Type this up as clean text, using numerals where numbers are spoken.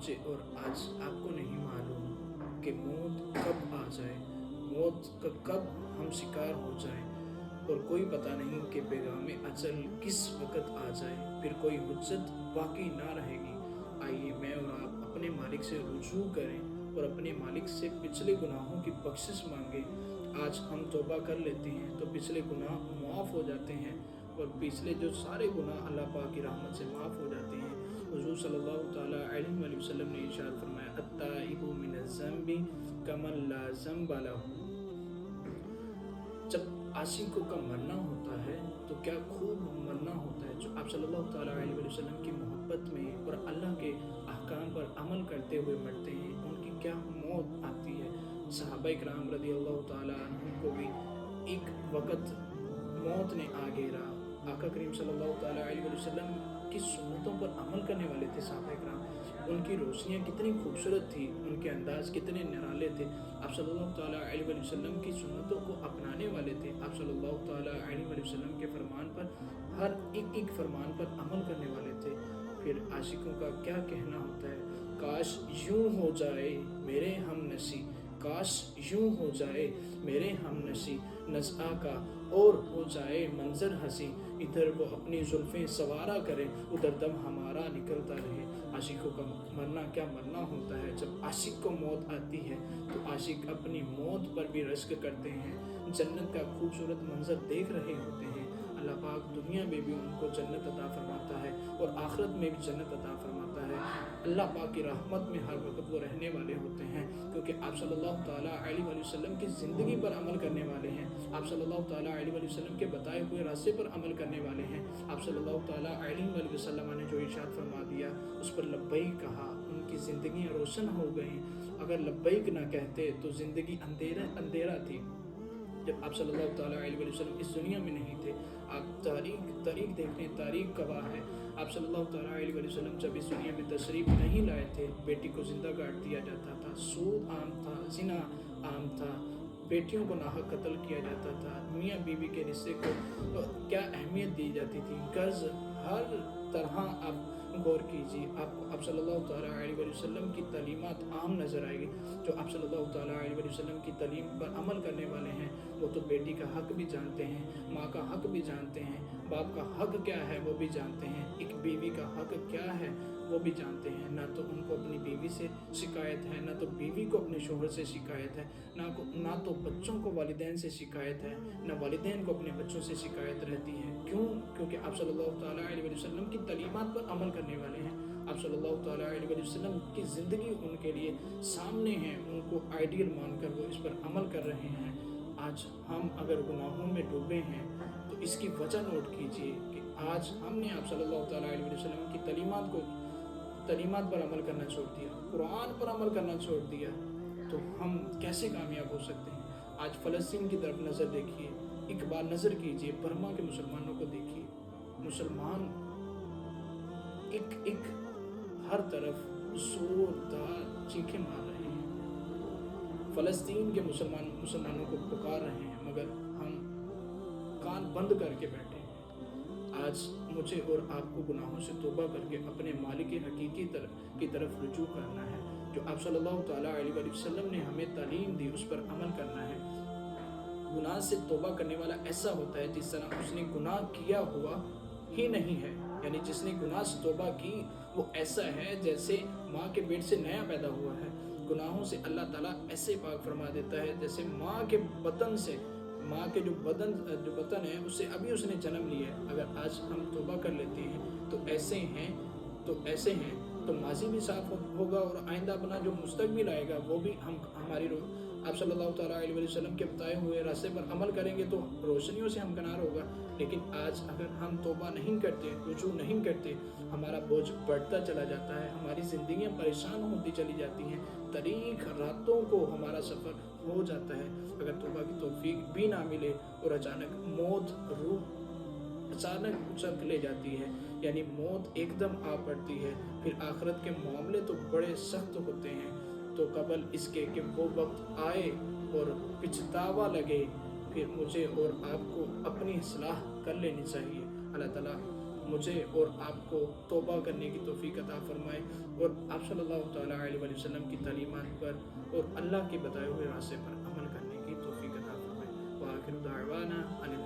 मुझे और आज आपको नहीं मालूम कि मौत कब आ जाए, मौत का कब हम शिकार हो जाए, और कोई पता नहीं कि पैगाम अजल किस वक़्त आ जाए, फिर कोई हुज्जत बाकी ना रहेगी। आइए मैं और आप अपने मालिक से रुजू करें और अपने मालिक से पिछले गुनाहों की बख्शिश मांगें। आज हम तौबा कर लेते हैं तो पिछले गुनाह माफ़ हो जाते हैं, और पिछले जो सारे गुनाह अल्लाह पाक की रहमत से माफ़ हो जाते हैं। हुज़ूर सल्लल्लाहु ताला अलैहि वसल्लम ने इरशाद फरमाया, अत्ताइबु मिनज़्ज़ंबि कमन ला ज़ंब लहू। जब आशिकों का मरना होता है तो क्या खूब मरना होता है। जो आप सल्लल्लाहु ताला अलैहि वसल्लम की मोहब्बत में और अल्लाह के अहकाम पर अमल करते हुए मरते हैं, उनकी क्या मौत आती है। सहाबा इकराम रज़ियल्लाहु ताला अन्हुम को भी एक वक़्त मौत ने आ घेरा। आका करीम सल्लल्लाहु ताला अलैहि वसल्लम की सुन्नतों पर अमल करने वाले थे सहाबा इकराम। उनकी रोशनियाँ कितनी खूबसूरत थी, उनके अंदाज कितने निराले थे। आप सल्लल्लाहु ताला अलैहि वसल्लम की सुन्नतों को अपनाने वाले थे। आप सल्लल्लाहु ताला अलैहि वसल्लम के फरमान पर, हर एक फरमान पर अमल करने वाले थे। फिर आशिकों का क्या कहना होता है, काश यूं हो जाए मेरे हमनशी, काश यूं हो जाए मेरे हमनशी, नज़ा का और हो जाए मंजर हंसी, इधर वो अपनी जुल्फ़ें सवारा करे, उधर दम हमारा निकलता रहे। आशिकों का मरना क्या मरना होता है। जब आशिक को मौत आती है तो आशिक अपनी मौत पर भी रश्क करते हैं, जन्नत का खूबसूरत मंजर देख रहे होते हैं। अल्लाह पाक दुनिया में भी उनको जन्नत अता फरमाता है और आखिरत में भी जन्नत अता फरमाता है। अल्लाह पाक की रहमत में हर वक्त वो रहने वाले होते हैं, क्योंकि आप सल्लल्लाहु ताला अलैहि वसल्लम की ज़िंदगी पर अमल करने वाले हैं। आप सल्लल्लाहु ताला अलैहि वसल्लम के बताए हुए रास्ते पर अमल करने वाले हैं। आप सल्लल्लाहु ताला अलैहि वसल्लम ने जो इरशाद फरमा दिया उस पर लब्बैक कहा, उनकी ज़िंदगियाँ रोशन हो गई। अगर लब्बैक ना कहते तो ज़िंदगी अंधेरा थी। जब आप सल्लल्लाहु ताला अलैहि वसल्लम इस दुनिया में नहीं थे, आप तारीख देखने, तारीख गवाह है। आप सल्लल्लाहु ताला अलैहि वसल्लम जब इस दुनिया में तशरीफ नहीं लाए थे, बेटी को जिंदा काट दिया जाता था, सूद आम था, ज़िना आम था, बेटियों को नाहक कत्ल किया जाता था, मियाँ बीवी के रिश्ते को क्या अहमियत दी जाती थी। कर्ज हर तरह आप गौर कीजिए, आपको आप सल्लल्लाहु ताला अलैहि वसल्लम की तालीमात आम नज़र आएगी। जो आप सल्लल्लाहु ताला अलैहि वसल्लम की तालीम पर अमल करने वाले हैं वो तो बेटी का हक़ भी जानते हैं, माँ का हक़ भी जानते हैं, बाप का हक़ क्या है वो भी जानते हैं, एक बीवी का हक़ क्या है वो भी जानते हैं। ना तो उनको अपनी बीवी से शिकायत है, ना तो बीवी को अपने शोहर से शिकायत है, ना तो बच्चों को वालिदैन से शिकायत है, ना वालिदैन को अपने बच्चों से शिकायत रहती है। क्यों? क्योंकि आप सल्लल्लाहु ताला अलैहि वसल्लम की तालीमात पर अमल करने वाले हैं। आप सल्लल्लाहु ताला अलैहि वसल्लम की ज़िंदगी उनके लिए सामने है, उनको आइडियल मानकर वो इस पर अमल कर रहे हैं। आज हम अगर गुनाहों में डूबे हैं तो इसकी वजह नोट कीजिए कि आज हमने आप सल्लल्लाहु ताला अलैहि वसल्लम की तालीमात पर अमल करना छोड़ दिया, कुरान पर अमल करना छोड़ दिया, तो हम कैसे कामयाब हो सकते हैं। आज फ़लस्तीन की तरफ नज़र देखिए, एक बार नज़र कीजिए, बर्मा के मुसलमानों को देखिए। मुसलमान एक हर तरफ जोरदार चीखें मार रहे हैं, फ़लस्तीन के मुसलमानों को पुकार रहे हैं, मगर हम कान बंद करके बैठे हैं। आज मुझे और आपको गुनाहों से तौबा करके अपने मालिक हकीकी की तरफ रुजू करना है। जो आप सल्लल्लाहु ताला अलैहि वसल्लम ने हमें तालीम दी उस पर अमल करना है। गुनाह से तौबा करने वाला ऐसा होता है जिस तरह उसने गुनाह किया हुआ ही नहीं है, यानी जिसने गुनाह से तौबा की वो ऐसा है जैसे माँ के पेट से नया पैदा हुआ है। गुनाहों से अल्लाह ताला ऐसे पाक फरमा देता है जैसे माँ के बतन से, माँ के जो बतन है उससे अभी उसने जन्म लिया है। अगर आज हम तौबा कर लेते हैं तो ऐसे हैं तो माजी भी साफ होगा और आइंदा अपना जो मुस्तकबिल आएगा वो भी हमारी आप सल्लल्लाहु ताला अलैहि वसल्लम के बताए हुए रास्ते पर अमल करेंगे तो रोशनियों से हमकनार होगा। लेकिन आज अगर हम तौबा नहीं करते, रुजू नहीं करते, हमारा बोझ बढ़ता चला जाता है, हमारी ज़िंदगियाँ परेशान होती चली जाती हैं, तारीख रातों को हमारा सफ़र हो जाता है। अगर तौबा की तौफीक भी ना मिले और अचानक मौत रूह अचानक उचक ले जाती है, यानी मौत एकदम आ पड़ती है, फिर आखिरत के मामले तो बड़े सख्त होते हैं। तो कबल इसके कि वो वक्त आए और पछतावा लगे, फिर मुझे और आपको अपनी इस्लाह कर लेनी चाहिए। अल्लाह ताला مجھے اور آپ کو توبہ کرنے کی توفیق عطا فرمائے اور آپ صلی اللہ تعالیٰ علیہ وسلم کی تعلیمات پر اور اللہ کے بتائے ہوئے راستے پر عمل کرنے کی توفیق عطا فرمائے۔ وآخر دعوانا ان